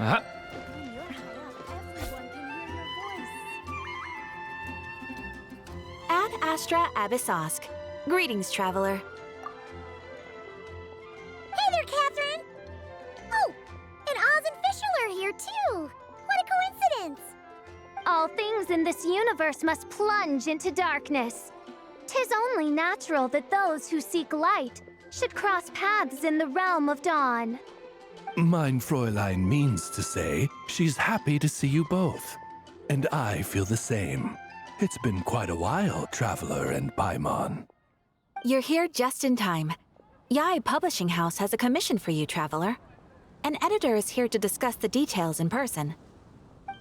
Uh-huh. When you're high up, everyone can hear your voice. Ad Astra Abyssosque. Greetings, traveler. Hey there, Catherine! Oh, and Oz and Fischl are here too! What a coincidence! All things in this universe must plunge into darkness. 'Tis only natural that those who seek light should cross paths in the realm of dawn. Mein Fräulein means to say she's happy to see you both. And I feel the same. It's been quite a while, Traveler and Paimon. You're here just in time. Yai Publishing House has a commission for you, traveler. An editor is here to discuss the details in person.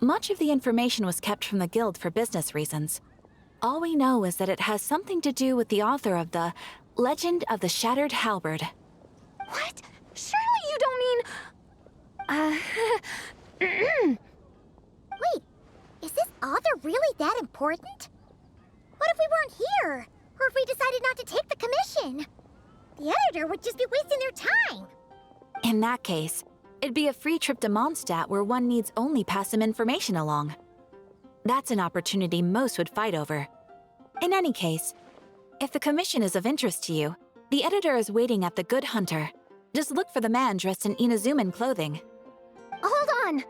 Much of the information was kept from the guild for business reasons. All we know is that it has something to do with the author of the Legend of the Shattered Halberd. What? Surely you don't mean... Wait, is this author really that important? What if we weren't here? Or if we decided not to take the commission? The editor would just be wasting their time. In that case, it'd be a free trip to Mondstadt where one needs only pass some information along. That's an opportunity most would fight over. In any case, if the commission is of interest to you, the editor is waiting at the Good Hunter. Just look for the man dressed in Inazuman clothing. Hold on!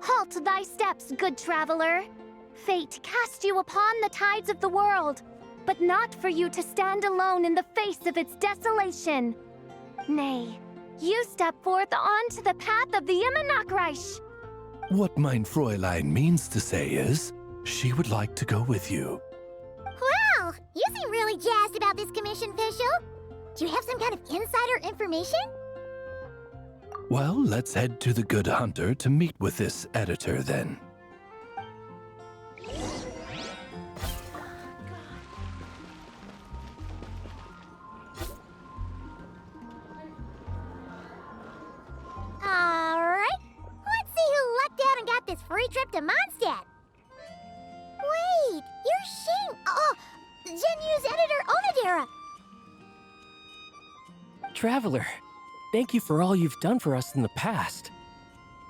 Halt thy steps, good traveler. Fate cast you upon the tides of the world, but not for you to stand alone in the face of its desolation. Nay, you step forth onto the path of the Immernachtreich. What Mein Fräulein means to say is, she would like to go with you. Wow, you seem really jazzed about this commission, Fischl. Do you have some kind of insider information? Well, let's head to the Good Hunter to meet with this editor then. Alright, let's see who lucked out and got this free trip to Mondstadt. Wait, you're Shing. Genu's editor Onodera. Traveler, thank you for all you've done for us in the past.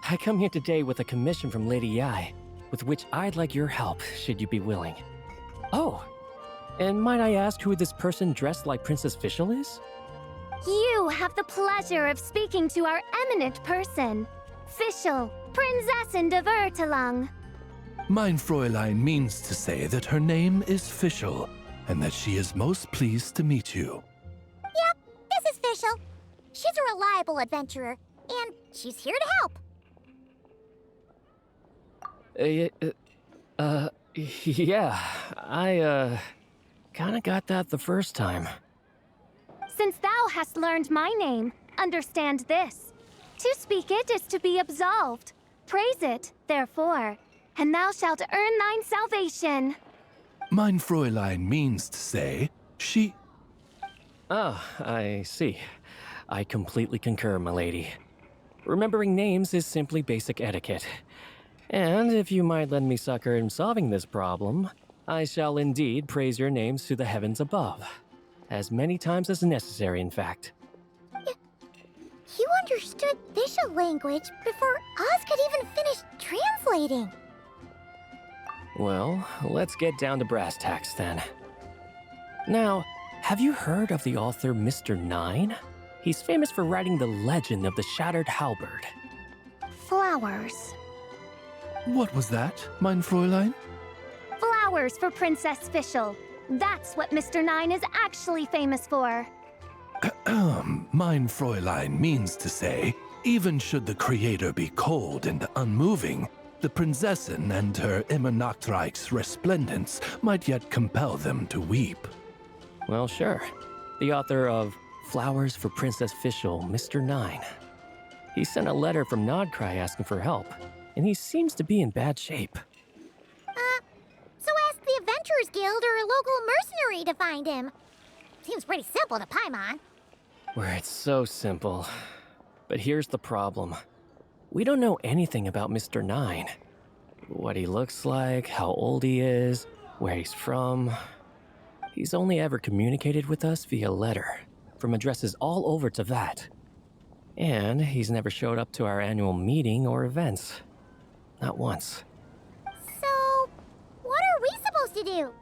I come here today with a commission from Lady Yai, with which I'd like your help, should you be willing. Oh, and might I ask who this person dressed like Princess Fischl is? You have the pleasure of speaking to our eminent person, Fischl, Prinzessin de Vertelang. Mein Fräulein means to say that her name is Fischl, and that she is most pleased to meet you. Yep, this is Fischl. She's a reliable adventurer, and she's here to help. Yeah, I, kinda got that the first time. Since thou hast learned my name, understand this. To speak it is to be absolved. Praise it, therefore, and thou shalt earn thine salvation. Mein Fräulein means to say, she... Ah, I see. I completely concur, my lady. Remembering names is simply basic etiquette. And if you might lend me succor in solving this problem, I shall indeed praise your names to the heavens above. As many times as necessary, in fact. You understood Fischl language before Oz could even finish translating. Well, let's get down to brass tacks then. Now, have you heard of the author Mr. Nine? He's famous for writing the legend of the Shattered Halberd. Flowers. What was that, Mein Fräulein? Flowers for Princess Fischl. That's what Mr. Nine is actually famous for. Mein Fräulein means to say, even should the creator be cold and unmoving, the Prinzessin and her Immernachtreich's resplendence might yet compel them to weep. Well, sure. The author of Flowers for Princess Fischl, Mr. Nine. He sent a letter from Nodcry asking for help, and he seems to be in bad shape. So ask the Adventurers Guild or a local mercenary to find him. Seems pretty simple to Paimon. Where it's so simple. But here's the problem. We don't know anything about Mr. Nine. What he looks like, how old he is, where he's from. He's only ever communicated with us via letter, from addresses all over Teyvat. And he's never showed up to our annual meeting or events. Not once. So, what are we supposed to do?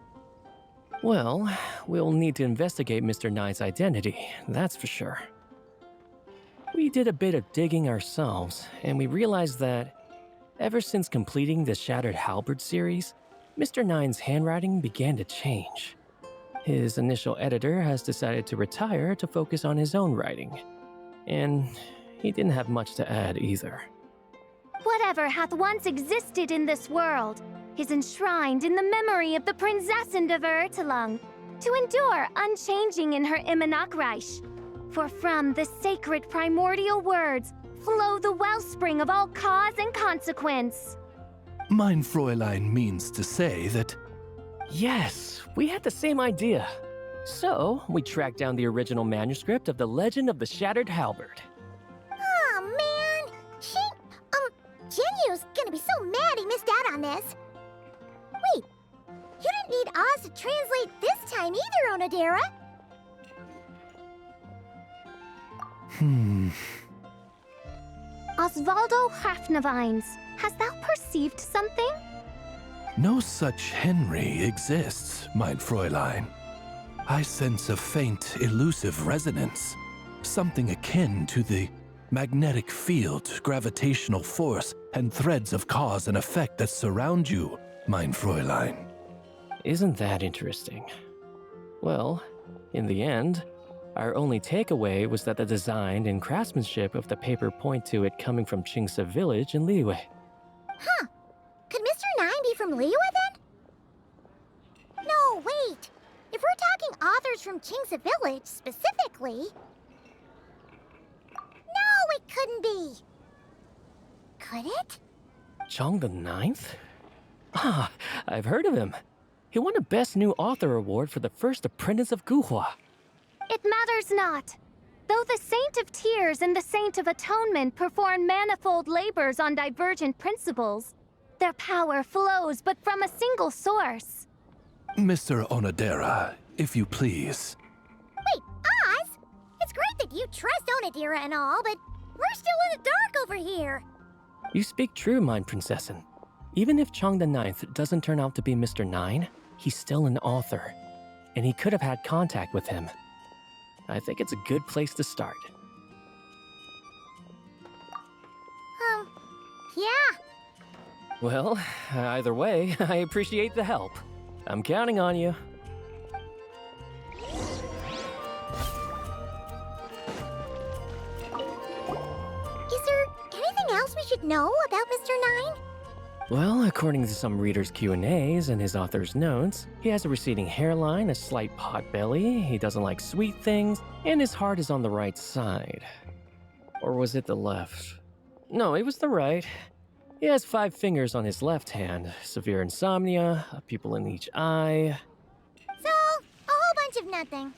Well, we'll need to investigate Mr. Nine's identity, that's for sure. We did a bit of digging ourselves, and we realized that ever since completing the Shattered Halberd series, Mr. Nine's handwriting began to change. His initial editor has decided to retire to focus on his own writing, and he didn't have much to add either. Whatever hath once existed in this world is enshrined in the memory of the Prinzessin of Ertelung, to endure unchanging in her Immanakreich. For from the sacred primordial words flow the wellspring of all cause and consequence. Mein Fräulein means to say that Yes, we had the same idea. So, we tracked down the original manuscript of The Legend of the Shattered Halberd. Oh man, Genyu's gonna be so mad he missed out on this. Wait, you didn't need Oz to translate this time either, Onodera. Osvaldo Hafnavines, hast thou perceived something? no such Henry exists, mein Fräulein. I sense a faint, elusive resonance, something akin to the magnetic field, gravitational force, and threads of cause and effect that surround you, mein Fräulein. Isn't that interesting? Well, in the end, our only takeaway was that the design and craftsmanship of the paper point to it coming from Qingse village in Liyue. Huh. Could Mr. Nine be from Liyue then? No, wait. If we're talking authors from Qingse village specifically... No, it couldn't be. Could it? Chong the Ninth? Ah, I've heard of him. He won a Best New Author award for the first apprentice of Guhua. It matters not. Though the Saint of Tears and the Saint of Atonement perform manifold labors on divergent principles, their power flows but from a single source. Mr. Onodera, if you please. Wait, Oz? It's great that you trust Onodera and all, but we're still in the dark over here. You speak true, mine Princessin. Even if Chong the Ninth doesn't turn out to be Mr. Nine, he's still an author, and he could have had contact with him. I think it's a good place to start. Yeah. Well, either way, I appreciate the help. I'm counting on you. Is there anything else we should know about Mr. Nine? Well, according to some readers' Q&As and his author's notes, he has a receding hairline, a slight pot belly, he doesn't like sweet things, and his heart is on the right side. Or was it the left? No, it was the right. He has 5 fingers on his left hand, severe insomnia, a pupil in each eye. So, a whole bunch of nothing.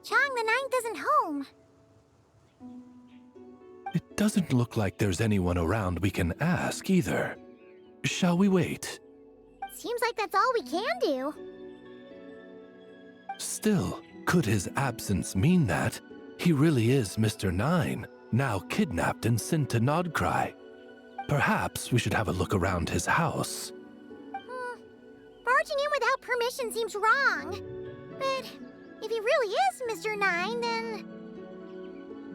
Chong the Ninth isn't home. It doesn't look like there's anyone around we can ask either. Shall we wait? Seems like that's all we can do. Still, could his absence mean that he really is Mr. Nine, now kidnapped and sent to Nodcry? Perhaps we should have a look around his house. Barging in without permission seems wrong. But if he really is Mr. Nine, then...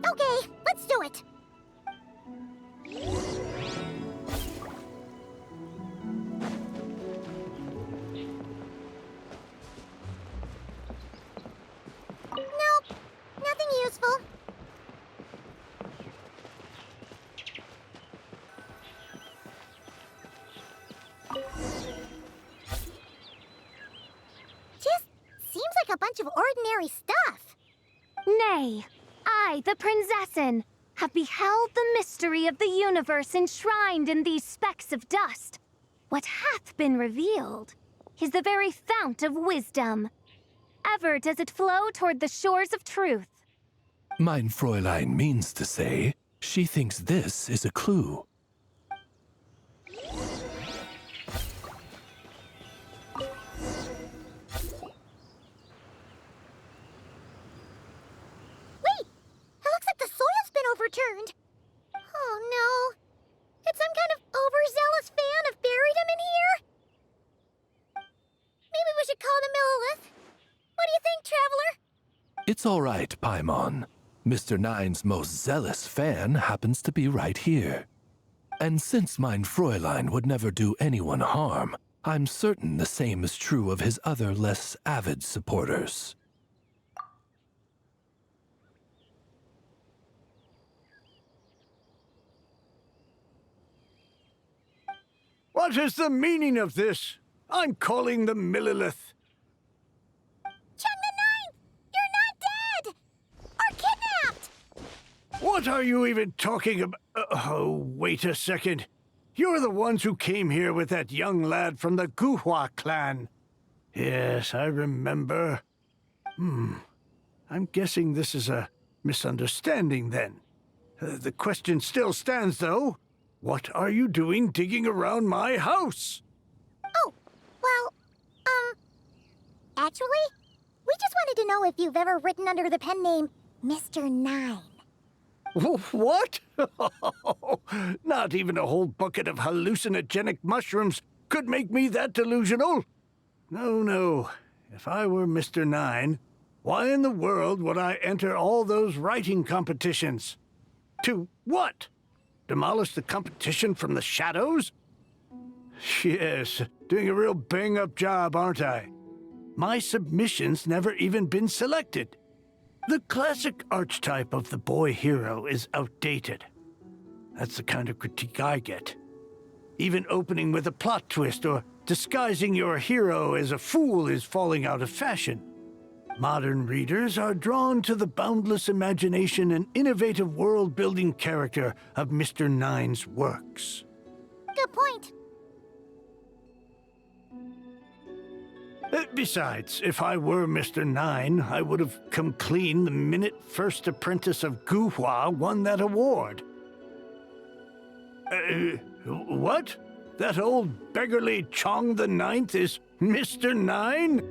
Okay, let's do it. bunch of ordinary stuff. Nay, I, the Prinzessin, have beheld the mystery of the universe enshrined in these specks of dust. What hath been revealed is the very fount of wisdom. Ever does it flow toward the shores of truth. Mein Fräulein means to say, she thinks this is a clue. Wait! It looks like the soil's been overturned. Oh no. Did some kind of overzealous fan have buried him in here? Maybe we should call him Lilith. What do you think, Traveler? It's all right, Paimon. Mr. Nine's most zealous fan happens to be right here. And since mein Fräulein would never do anyone harm, I'm certain the same is true of his other less avid supporters. What is the meaning of this? I'm calling the Millilith. Chung the Ninth! You're not dead! Or kidnapped! What are you even talking about? Oh, wait a second. You're the ones who came here with that young lad from the Guhua clan. Yes, I remember. I'm guessing this is a misunderstanding then. The question still stands, though. What are you doing digging around my house? Oh, well, actually, we just wanted to know if you've ever written under the pen name Mr. Nine. What? Not even a whole bucket of hallucinogenic mushrooms could make me that delusional. No. If I were Mr. Nine, why in the world would I enter all those writing competitions? To what? Demolish the competition from the shadows? Yes, doing a real bang-up job, aren't I? My submission's never even been selected. The classic archetype of the boy hero is outdated. That's the kind of critique I get. Even opening with a plot twist or disguising your hero as a fool is falling out of fashion. Modern readers are drawn to the boundless imagination and innovative world-building character of Mr. Nine's works. Good point. Besides, if I were Mr. Nine, I would have come clean the minute First Apprentice of Guhua won that award. What? That old beggarly Chong the Ninth is Mr. Nine?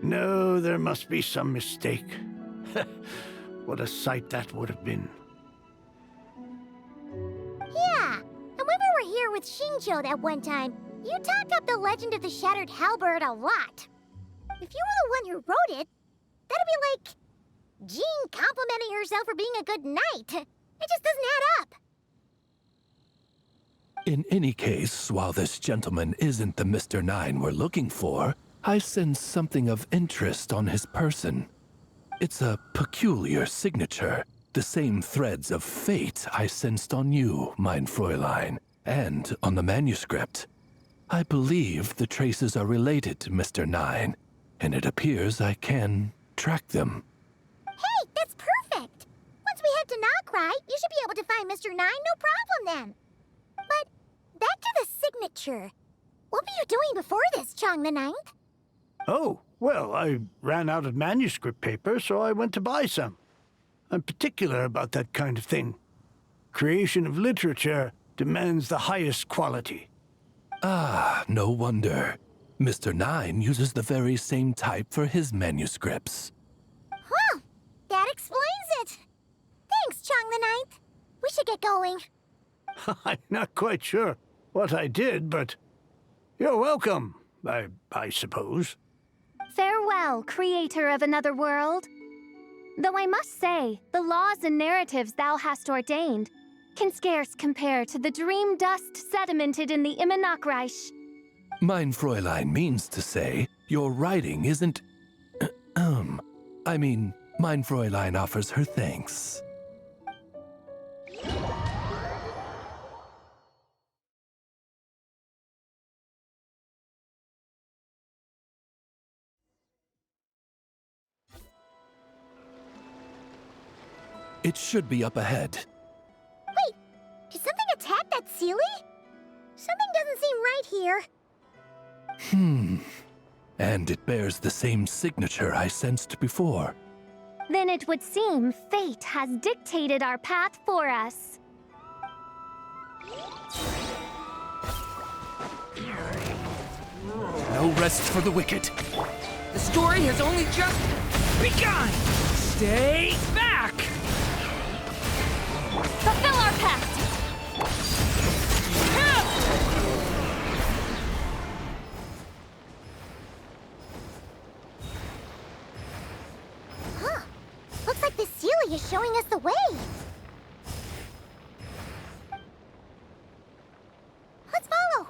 No, there must be some mistake. What a sight that would have been. Yeah, and when we were here with Shinjo that one time, you talked up the legend of the Shattered Halberd a lot. If you were the one who wrote it, that'd be like Jean complimenting herself for being a good knight. It just doesn't add up. In any case, while this gentleman isn't the Mr. Nine we're looking for, I sense something of interest on his person. It's a peculiar signature, the same threads of fate I sensed on you, mein Fräulein, and on the manuscript. I believe the traces are related to Mr. Nine, and it appears I can track them. Hey, that's perfect! Once we head to Nokrai, you should be able to find Mr. Nine, no problem then. But back to the signature. What were you doing before this, Chong the Ninth? Oh, well, I ran out of manuscript paper, so I went to buy some. I'm particular about that kind of thing. Creation of literature demands the highest quality. Ah, no wonder. Mr. Nine uses the very same type for his manuscripts. Well, that explains it. Thanks, Chong the Ninth. We should get going. I'm not quite sure what I did, but you're welcome, I suppose. Farewell, creator of another world. Though I must say, the laws and narratives thou hast ordained can scarce compare to the dream dust sedimented in the Immenachreich. Mein Fräulein means to say, your writing isn't... mein Fräulein offers her thanks. It should be up ahead. Wait, did something attack that Sealy? Something doesn't seem right here. And it bears the same signature I sensed before. Then it would seem fate has dictated our path for us. No rest for the wicked. The story has only just begun! Stay back! Fulfill our pact! Huh. Looks like the Sealy is showing us the way. Let's follow.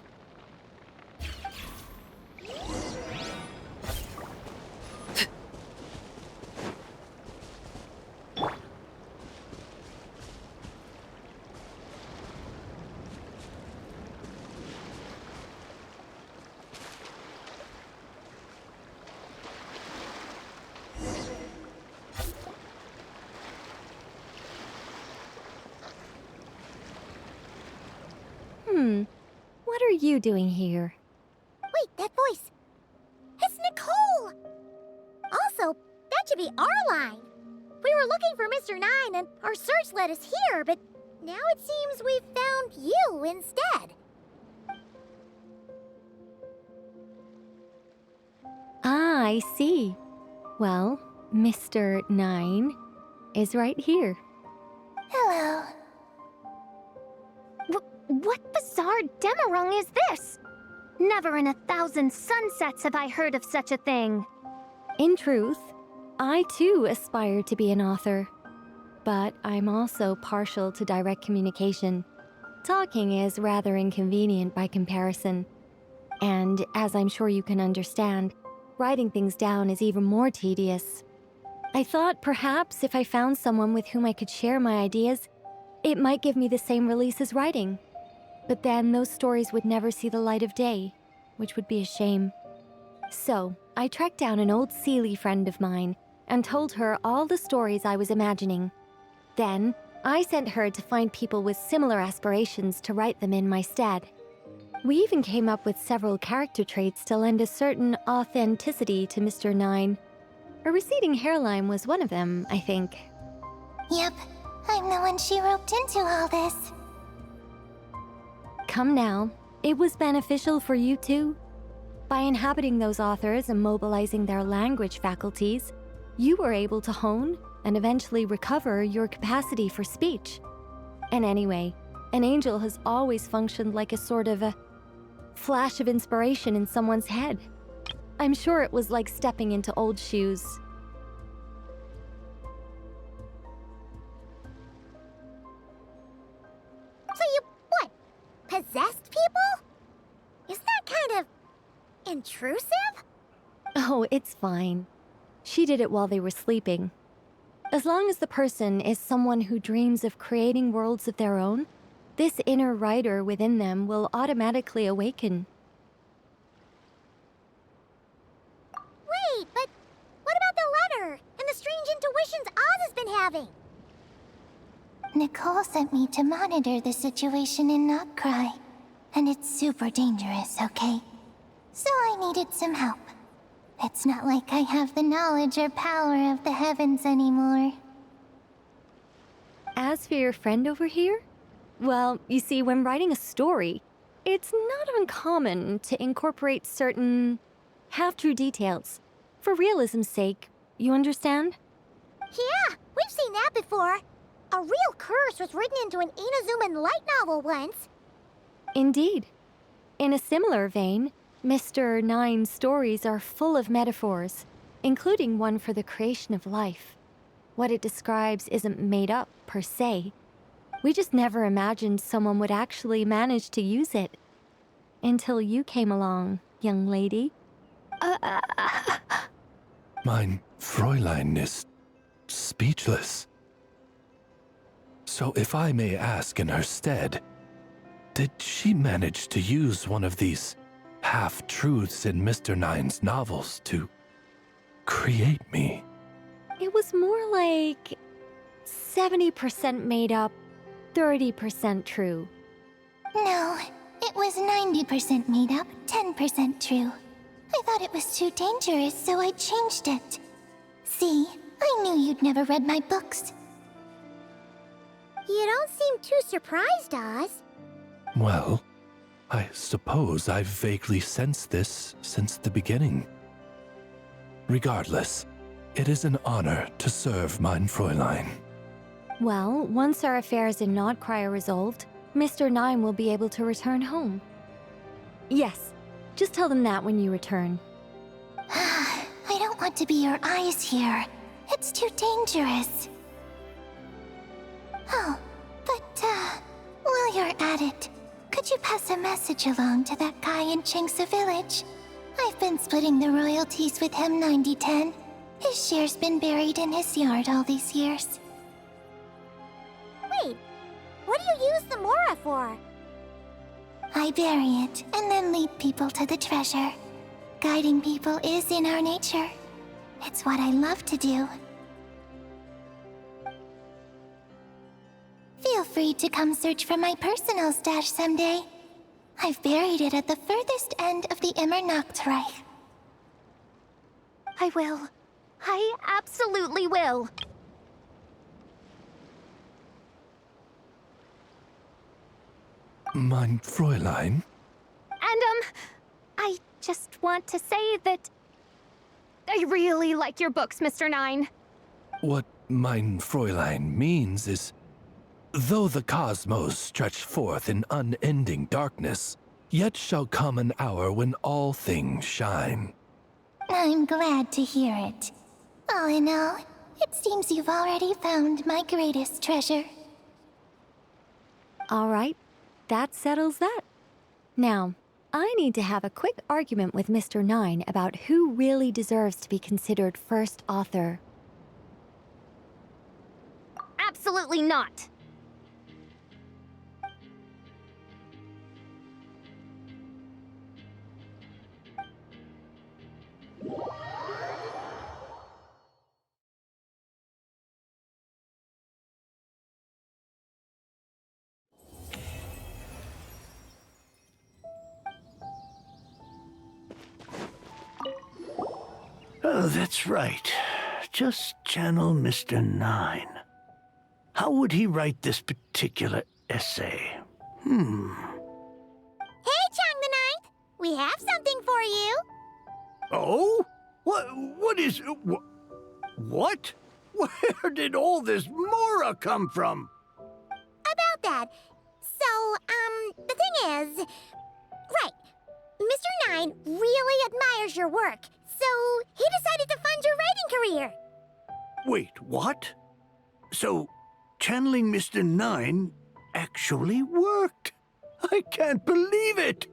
What are you doing here? Wait, that voice. It's Nicole! Also, that should be our line. We were looking for Mr. Nine and our search led us here, but now it seems we've found you instead. Ah, I see. Well, Mr. Nine is right here. Hello. What bizarre demarung is this? Never in 1,000 sunsets have I heard of such a thing. In truth, I too aspire to be an author. But I'm also partial to direct communication. Talking is rather inconvenient by comparison. And as I'm sure you can understand, writing things down is even more tedious. I thought perhaps if I found someone with whom I could share my ideas, it might give me the same release as writing. But then those stories would never see the light of day, which would be a shame. So, I tracked down an old Sealy friend of mine and told her all the stories I was imagining. Then, I sent her to find people with similar aspirations to write them in my stead. We even came up with several character traits to lend a certain authenticity to Mr. Nine. A receding hairline was one of them, I think. Yep, I'm the one she roped into all this. Come now, it was beneficial for you too. By inhabiting those authors and mobilizing their language faculties, you were able to hone and eventually recover your capacity for speech. And anyway, an angel has always functioned like a sort of a flash of inspiration in someone's head. I'm sure it was like stepping into old shoes. So you, what, possessed people? Isn't that kind of intrusive? Oh, it's fine. She did it while they were sleeping. As long as the person is someone who dreams of creating worlds of their own, this inner writer within them will automatically awaken. Wait, but what about the letter and the strange intuitions Oz has been having? Nicole sent me to monitor the situation in Notcry. And it's super dangerous, okay? So I needed some help. It's not like I have the knowledge or power of the heavens anymore. As for your friend over here, well, you see, when writing a story, it's not uncommon to incorporate certain half-true details. For realism's sake, you understand? Yeah, we've seen that before. A real curse was written into an Inazuman light novel once. Indeed. In a similar vein, Mr. Nine's stories are full of metaphors, including one for the creation of life. What it describes isn't made up, per se. We just never imagined someone would actually manage to use it. Until you came along, young lady. Mein Fräulein is speechless. So if I may ask in her stead, did she manage to use one of these half-truths in Mr. Nine's novels to create me? It was more like 70% made up, 30% true. No, it was 90% made up, 10% true. I thought it was too dangerous, so I changed it. See, I knew you'd never read my books. You don't seem too surprised, Oz. Well, I suppose I've vaguely sensed this since the beginning. Regardless, it is an honor to serve mein Fräulein. Well, once our affairs in Nodcry are resolved, Mr. Nine will be able to return home. Yes, just tell them that when you return. I don't want to be your eyes here. It's too dangerous. Oh, but, while you're at it, could you pass a message along to that guy in Chengsa village? I've been splitting the royalties with him 90-10. His share's been buried in his yard all these years. Wait, what do you use the Mora for? I bury it, and then lead people to the treasure. Guiding people is in our nature. It's what I love to do. Feel free to come search for my personal stash someday. I've buried it at the furthest end of the Immernachtreich. I will. I absolutely will. Mein Fräulein? And, I just want to say that I really like your books, Mr. Nine. What mein Fräulein means is, though the cosmos stretch forth in unending darkness, yet shall come an hour when all things shine. I'm glad to hear it. All in all, it seems you've already found my greatest treasure. All right, that settles that. Now, I need to have a quick argument with Mr. Nine about who really deserves to be considered first author. Absolutely not! Oh, that's right. Just channel Mr. Nine. How would he write this particular essay? Hey, Chang the Ninth! We have something for you! Oh? What is... What? Where did all this Mora come from? About that. So, the thing is... Right. Mr. Nine really admires your work, so he decided to fund your writing career. Wait, what? So, channeling Mr. Nine actually worked? I can't believe it!